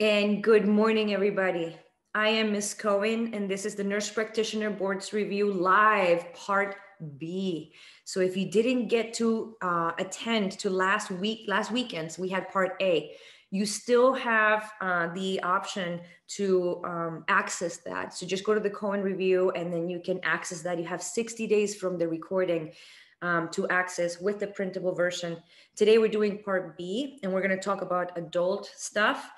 And good morning, everybody. I am Ms. Cohen, and this is the Nurse Practitioner Boards Review Live, Part B. So if you didn't get to attend to last weekend's, we had Part A. You still have the option to access that. So just go to the Cohen Review, and then you can access that. You have 60 days from the recording to access with the printable version. Today we're doing Part B, and we're going to talk about adult stuff.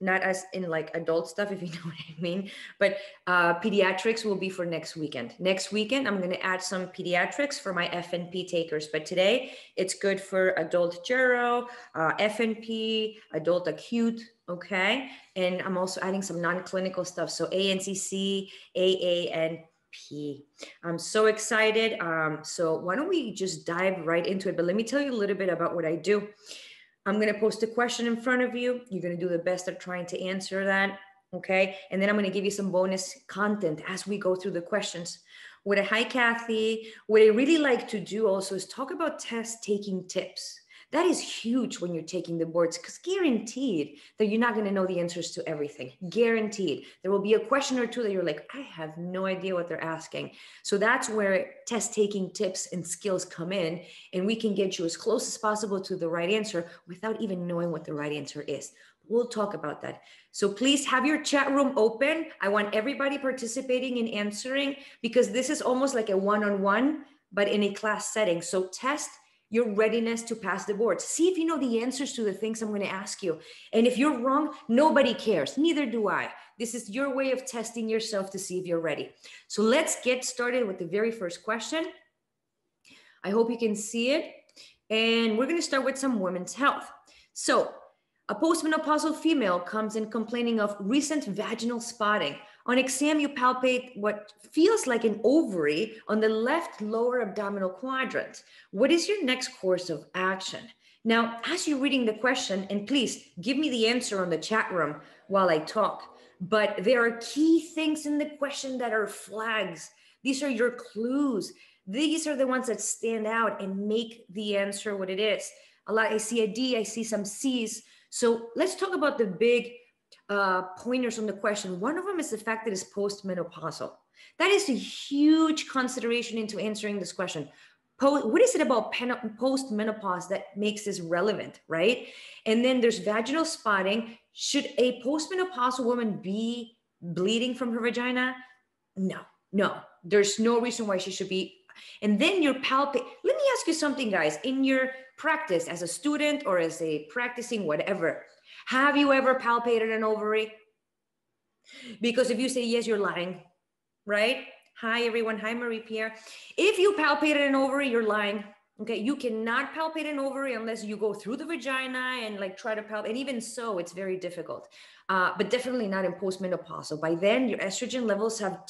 Not as in like adult stuff, if you know what I mean, but pediatrics will be for next weekend. Next weekend, I'm going to add some pediatrics for my FNP takers, but today it's good for adult gero, FNP, adult acute, okay? And I'm also adding some non-clinical stuff, so ANCC, AANP. I'm so excited. So why don't we just dive right into it? But let me tell you a little bit about what I do. I'm going to post a question in front of you. You're going to do the best at trying to answer that. Okay. And then I'm going to give you some bonus content as we go through the questions. Hi, Kathy. What I really like to do also is talk about test taking tips. That is huge when you're taking the boards, because guaranteed that you're not going to know the answers to everything. Guaranteed. There will be a question or two that you're like, I have no idea what they're asking. So that's where test taking tips and skills come in, and we can get you as close as possible to the right answer without even knowing what the right answer is. We'll talk about that. So please have your chat room open. I want everybody participating in answering, because this is almost like a one-on-one, but in a class setting. So test your readiness to pass the board. See if you know the answers to the things I'm going to ask you. And if you're wrong, nobody cares. Neither do I. This is your way of testing yourself to see if you're ready. So let's get started with the very first question. I hope you can see it. And we're going to start with some women's health. So a postmenopausal female comes in complaining of recent vaginal spotting. On exam, you palpate what feels like an ovary on the left lower abdominal quadrant. What is your next course of action? Now, as you're reading the question, and please give me the answer on the chat room while I talk, but there are key things in the question that are flags. These are your clues. These are the ones that stand out and make the answer what it is. I see a D, I see some C's. So let's talk about the big pointers on the question. One of them is the fact that it's postmenopausal. That is a huge consideration into answering this question. What is it about postmenopause that makes this relevant, right? And then there's vaginal spotting. Should a postmenopausal woman be bleeding from her vagina? No. There's no reason why she should be. And then you're palpating. Let me ask you something, guys. In your practice as a student or as a practicing whatever, have you ever palpated an ovary? Because if you say yes, you're lying, right? Hi, everyone. Hi, Marie-Pierre. If you palpated an ovary, you're lying. Okay, you cannot palpate an ovary unless you go through the vagina and like try to palpate. And even so, it's very difficult. But definitely not in postmenopausal. By then, your estrogen levels have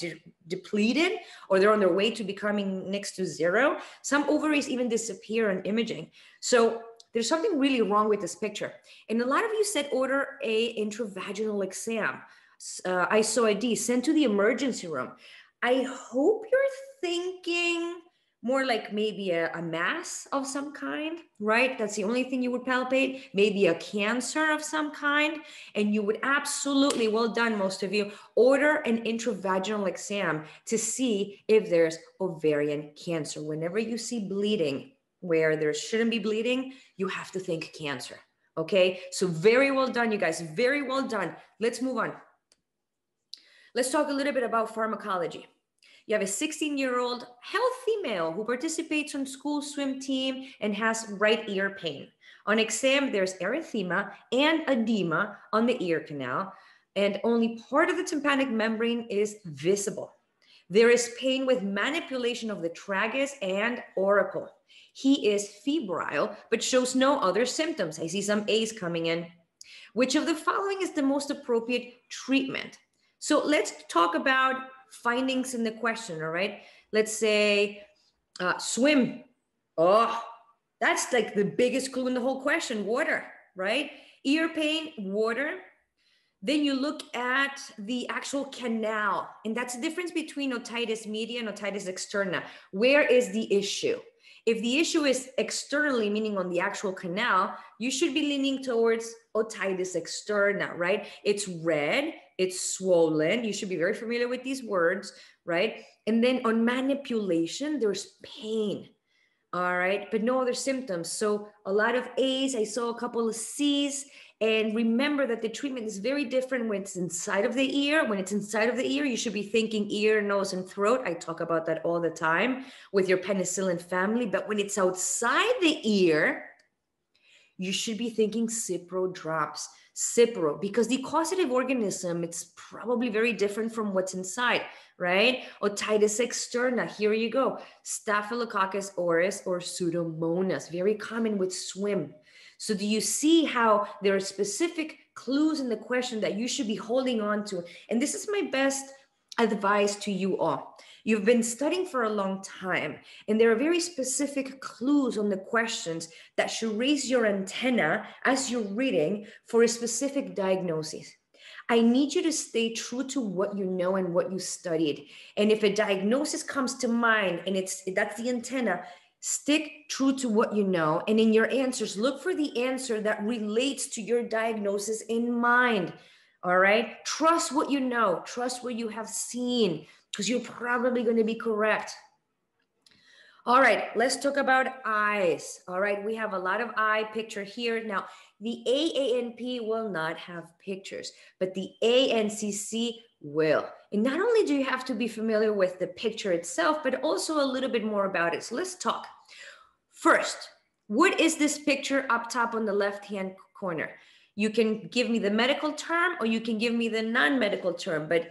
depleted, or they're on their way to becoming next to zero. Some ovaries even disappear on imaging. So there's something really wrong with this picture. And a lot of you said order a intravaginal exam. I saw a D, sent to the emergency room. I hope you're thinking more like maybe a mass of some kind, right? That's the only thing you would palpate, maybe a cancer of some kind. And you would absolutely, well done, most of you, order an intravaginal exam to see if there's ovarian cancer. Whenever you see bleeding where there shouldn't be bleeding, you have to think cancer, okay? So very well done, you guys, very well done. Let's move on. Let's talk a little bit about pharmacology. You have a 16-year-old healthy male who participates on school swim team and has right ear pain. On exam, there's erythema and edema on the ear canal, and only part of the tympanic membrane is visible. There is pain with manipulation of the tragus and auricle. He is febrile, but shows no other symptoms. I see some A's coming in. Which of the following is the most appropriate treatment? So let's talk about findings in the question, all right? Let's say swim. Oh, that's like the biggest clue in the whole question, water, right? Ear pain, water. Then you look at the actual canal, and that's the difference between otitis media and otitis externa. Where is the issue? If the issue is externally, meaning on the actual canal, you should be leaning towards otitis externa, right? It's red, it's swollen. You should be very familiar with these words, right? And then on manipulation, there's pain. All right, but no other symptoms. So a lot of A's, I saw a couple of C's. And remember that the treatment is very different when it's inside of the ear. When it's inside of the ear, you should be thinking ear, nose, and throat. I talk about that all the time with your penicillin family. But when it's outside the ear, you should be thinking Cipro drops. Cipro, because the causative organism, it's probably very different from what's inside, right? Otitis externa, here you go. Staphylococcus aureus or Pseudomonas, very common with swim. So do you see how there are specific clues in the question that you should be holding on to? And this is my best advice to you all. You've been studying for a long time, and there are very specific clues on the questions that should raise your antenna as you're reading for a specific diagnosis. I need you to stay true to what you know and what you studied. And if a diagnosis comes to mind and that's the antenna, stick true to what you know. And in your answers, look for the answer that relates to your diagnosis in mind. All right. Trust what you know. Trust what you have seen, because you're probably going to be correct. All right. Let's talk about eyes. All right. We have a lot of eye picture here. Now, the AANP will not have pictures, but the ANCC will. And not only do you have to be familiar with the picture itself, but also a little bit more about it. So let's talk. First, what is this picture up top on the left-hand corner? You can give me the medical term or you can give me the non-medical term, but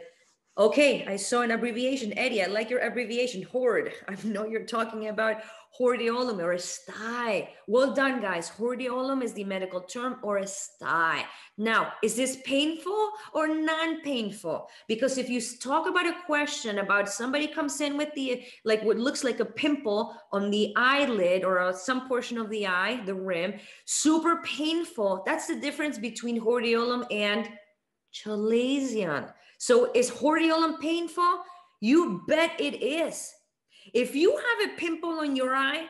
okay, I saw an abbreviation. Eddie, I like your abbreviation, HORD. I know you're talking about hordeolum or a sty. Well done, guys. Hordeolum is the medical term, or a sty. Now, is this painful or non-painful? Because if you talk about a question about somebody comes in with like what looks like a pimple on the eyelid or some portion of the eye, the rim, super painful. That's the difference between hordeolum and chalazion. So is hordeolum painful? You bet it is. If you have a pimple on your eye,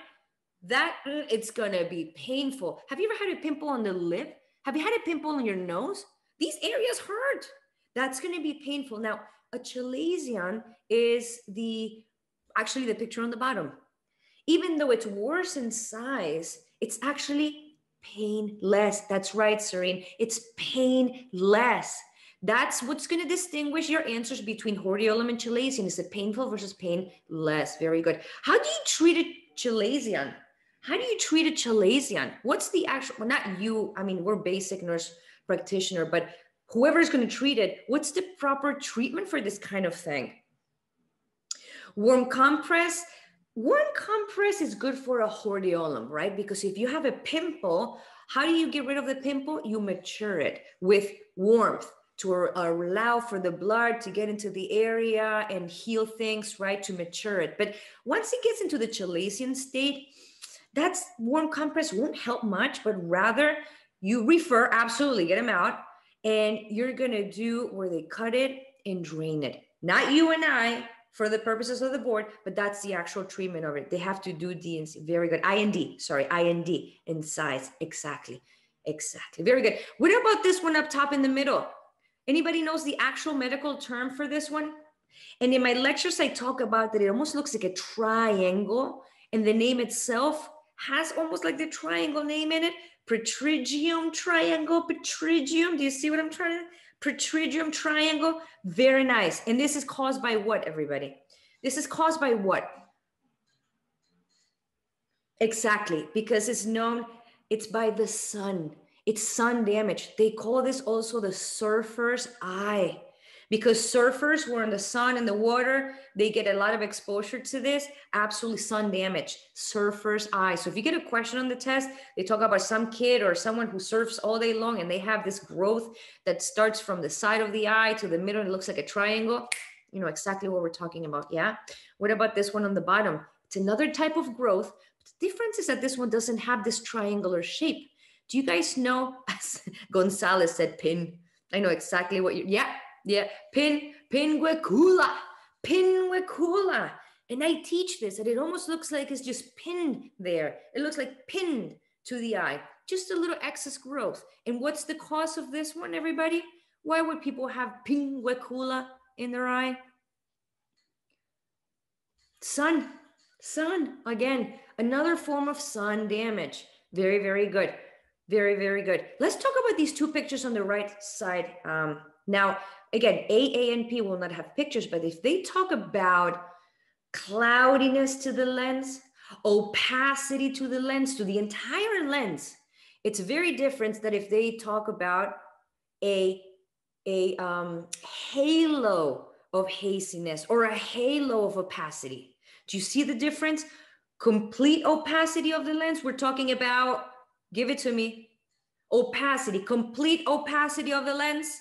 it's gonna be painful. Have you ever had a pimple on the lip? Have you had a pimple on your nose? These areas hurt. That's gonna be painful. Now, a chalazion is actually the picture on the bottom. Even though it's worse in size, it's actually painless. That's right, Serene. It's painless. That's what's going to distinguish your answers between hordeolum and chalazion. Is it painful versus painless? Very good. How do you treat a chalazion? How do you treat a chalazion? What's the actual, well, not you, I mean, we're basic nurse practitioner, but whoever's going to treat it, what's the proper treatment for this kind of thing? Warm compress. Warm compress is good for a hordeolum, right? Because if you have a pimple, how do you get rid of the pimple? You mature it with warmth to allow for the blood to get into the area and heal things, right? To mature it. But once it gets into the chalazion state, that's warm compress won't help much, but rather you refer, absolutely, get them out. And you're gonna do where they cut it and drain it. Not you and I, for the purposes of the board, but that's the actual treatment of it. They have to do DNC, very good. IND in size, exactly. Very good. What about this one up top in the middle? Anybody knows the actual medical term for this one? And in my lectures, I talk about that it almost looks like a triangle, and the name itself has almost like the triangle name in it. Pterygium triangle, pterygium. Do you see what I'm trying to? Pterygium triangle, very nice. And this is caused by what, everybody? This is caused by what? Exactly, because it's by the sun. It's sun damage. They call this also the surfer's eye, because surfers who are in the sun and the water, they get a lot of exposure to this, absolutely sun damage, surfer's eye. So if you get a question on the test, they talk about some kid or someone who surfs all day long and they have this growth that starts from the side of the eye to the middle and it looks like a triangle, you know exactly what we're talking about, yeah? What about this one on the bottom? It's another type of growth. The difference is that this one doesn't have this triangular shape. Do you guys know, as Gonzalez said, pin? I know exactly what yeah, pinguicula. And I teach this, and it almost looks like it's just pinned there. It looks like pinned to the eye, just a little excess growth. And what's the cause of this one, everybody? Why would people have pinguecula in their eye? Sun, again, another form of sun damage. Very, very good. Very, very good. Let's talk about these two pictures on the right side. Now, again, AANP will not have pictures, but if they talk about cloudiness to the lens, opacity to the lens, to the entire lens, it's very different than if they talk about a halo of haziness or a halo of opacity. Do you see the difference? Complete opacity of the lens, we're talking about, give it to me, opacity, complete opacity of the lens.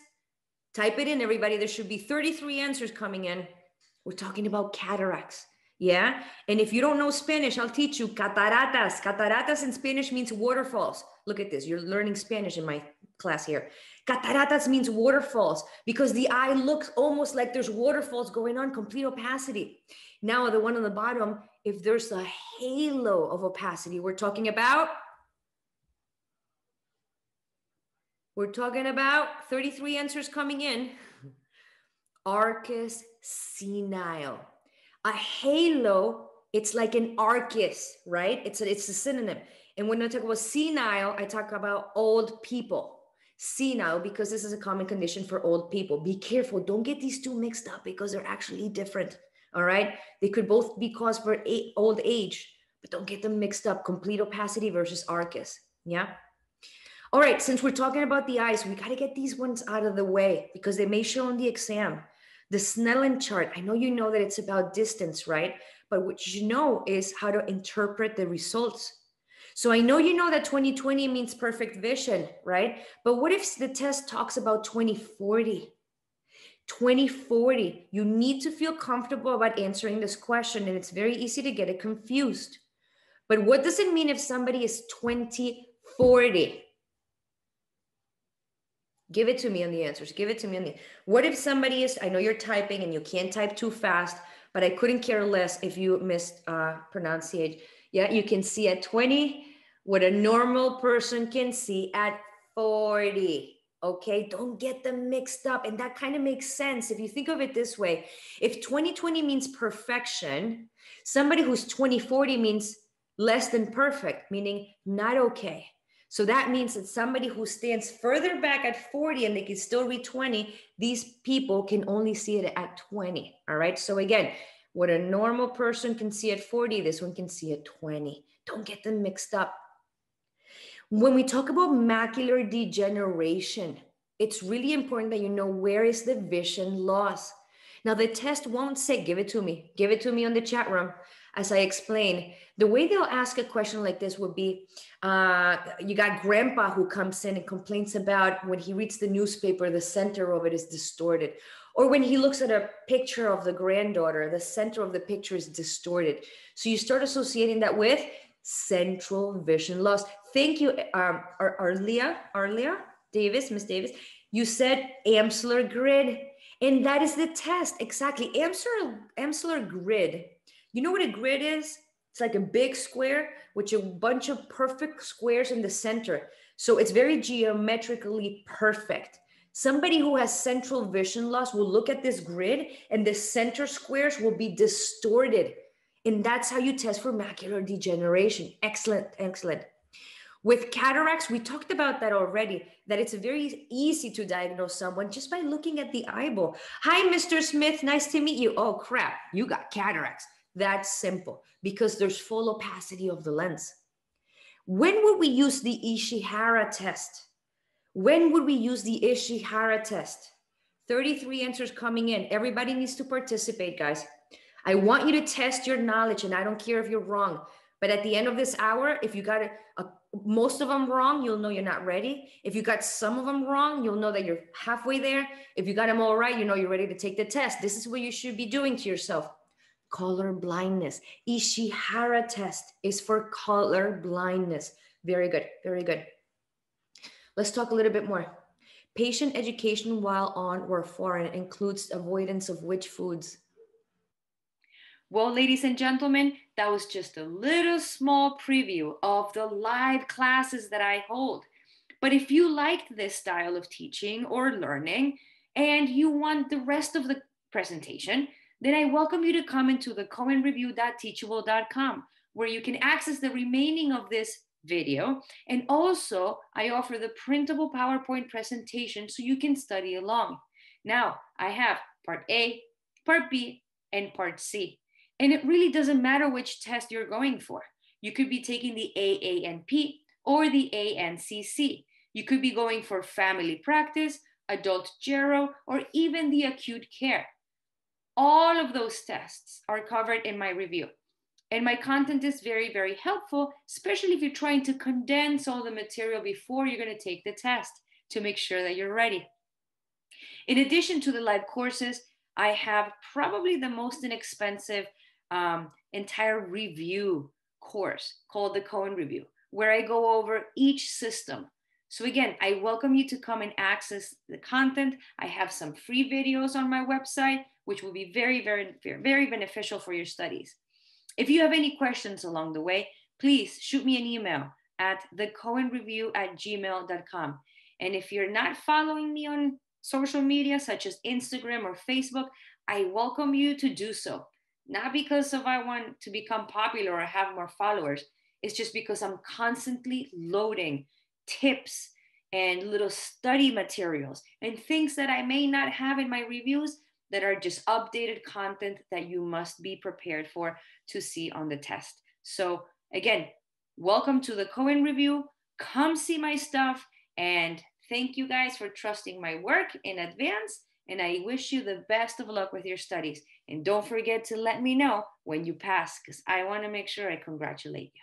Type it in, everybody. There should be 33 answers coming in. We're talking about cataracts. Yeah. And if you don't know Spanish, I'll teach you cataratas. Cataratas in Spanish means waterfalls. Look at this. You're learning Spanish in my class here. Cataratas means waterfalls because the eye looks almost like there's waterfalls going on, complete opacity. Now, the one on the bottom, if there's a halo of opacity, we're talking about 33 answers coming in. Arcus senile. A halo, it's like an arcus, right? It's a synonym. And when I talk about senile, I talk about old people. Senile, because this is a common condition for old people. Be careful. Don't get these two mixed up because they're actually different. All right. They could both be caused for old age, but don't get them mixed up. Complete opacity versus arcus. Yeah. All right. Since we're talking about the eyes, we got to get these ones out of the way because they may show on the exam. The Snellen chart, I know you know that it's about distance, right? But what you know is how to interpret the results. So I know you know that 20/20 means perfect vision, right? But what if the test talks about 20/40? 20/40, you need to feel comfortable about answering this question, and it's very easy to get it confused. But what does it mean if somebody is 20/40? Give it to me on the answers. Give it to me on the. What if somebody is, I know you're typing and you can't type too fast, but I couldn't care less if you missed pronunciation. Yeah, you can see at 20 what a normal person can see at 40. Okay, don't get them mixed up. And that kind of makes sense if you think of it this way. If 20/20 means perfection, somebody who's 20/40 means less than perfect, meaning not okay. So that means that somebody who stands further back at 40 and they can still read 20, these people can only see it at 20. All right. So again, what a normal person can see at 40, this one can see at 20. Don't get them mixed up. When we talk about macular degeneration, it's really important that you know where is the vision loss. Now the test won't say, give it to me on the chat room. As I explain, the way they'll ask a question like this would be, you got grandpa who comes in and complains about when he reads the newspaper, the center of it is distorted. Or when he looks at a picture of the granddaughter, the center of the picture is distorted. So you start associating that with central vision loss. Thank you, Arlia Davis, Miss Davis. You said Amsler grid, and that is the test. Exactly, Amsler grid. You know what a grid is? It's like a big square with a bunch of perfect squares in the center. So it's very geometrically perfect. Somebody who has central vision loss will look at this grid and the center squares will be distorted. And that's how you test for macular degeneration. Excellent, excellent. With cataracts, we talked about that already, that it's very easy to diagnose someone just by looking at the eyeball. Hi, Mr. Smith, nice to meet you. Oh crap, you got cataracts. That's simple because there's full opacity of the lens. When would we use the Ishihara test? When would we use the Ishihara test? 33 answers coming in. Everybody needs to participate, guys. I want you to test your knowledge, and I don't care if you're wrong. But at the end of this hour, if you got most of them wrong, you'll know you're not ready. If you got some of them wrong, you'll know that you're halfway there. If you got them all right, you know you're ready to take the test. This is what you should be doing to yourself. Color blindness. Ishihara test is for color blindness. Very good, very good. Let's talk a little bit more. Patient education while on or foreign includes avoidance of which foods? Well, ladies and gentlemen, that was just a little small preview of the live classes that I hold. But if you liked this style of teaching or learning and you want the rest of the presentation, then I welcome you to come into the cohenreview.teachable.com, where you can access the remaining of this video. And also, I offer the printable PowerPoint presentation so you can study along. Now, I have part A, part B, and part C. And it really doesn't matter which test you're going for. You could be taking the AANP or the ANCC. You could be going for family practice, adult gero, or even the acute care. All of those tests are covered in my review. And my content is very, very helpful, especially if you're trying to condense all the material before you're going to take the test to make sure that you're ready. In addition to the live courses, I have probably the most inexpensive entire review course called the Cohen Review, where I go over each system. So again, I welcome you to come and access the content. I have some free videos on my website, which will be very, very, very beneficial for your studies. If you have any questions along the way, please shoot me an email at thecohenreview@gmail.com. And if you're not following me on social media, such as Instagram or Facebook, I welcome you to do so. Not because I want to become popular or have more followers. It's just because I'm constantly loading tips and little study materials and things that I may not have in my reviews that are just updated content that you must be prepared for to see on the test. So again, welcome to the Cohen Review. Come see my stuff, and thank you guys for trusting my work in advance. And I wish you the best of luck with your studies. And don't forget to let me know when you pass, because I want to make sure I congratulate you.